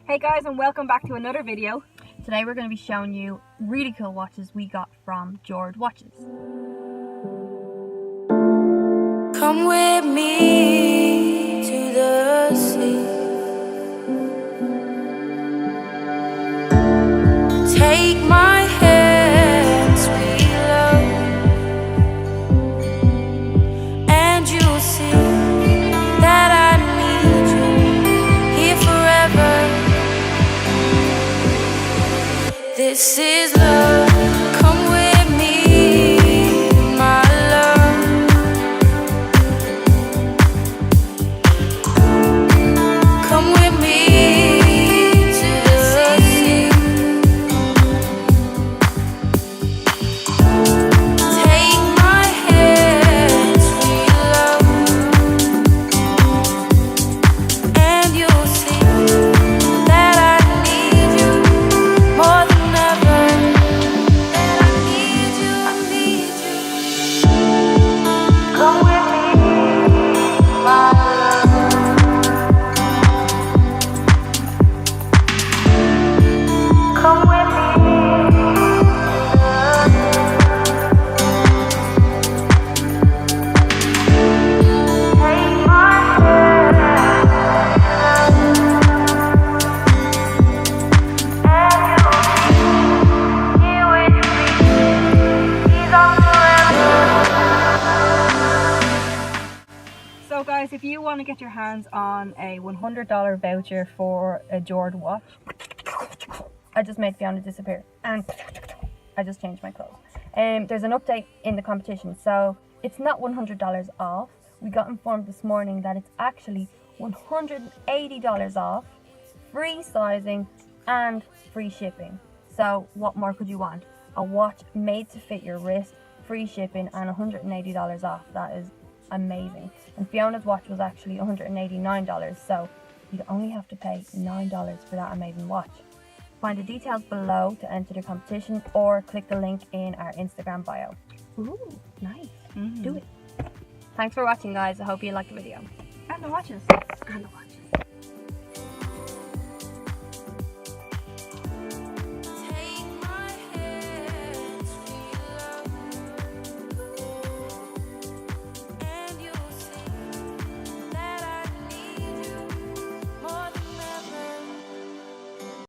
Hey guys, and welcome back to another video. Today we're going to be showing you really cool watches we got from Jord watches. Come with me to the sea. Take my hand, sweet love, and you'll see that I need you here forever. This is love. Come with me, my love. Come with me to the sea. Take my hand, sweet love, and you'll see that I need you more than ever. That I need you, I need you. Come with me, my love. Come with me. Take my hand, and you'll be here with me. He's on forever. So guys, if you want to get your hands on a $100 voucher for a Jord watch, I just made Fiona disappear and I just changed my clothes. There's an update in the competition, so it's not $100 off. We got informed this morning that it's actually $180 off, free sizing and free shipping. So what more could you want? A watch made to fit your wrist, free shipping and $180 off. That is amazing. And Fiona's watch was actually $189, so you'd only have to pay $9 for that amazing watch. Find the details below to enter the competition or click the link in our Instagram bio. ooh, Nice. do it. Thanks for watching, guys. I hope you liked the video. And the watches. And the watches.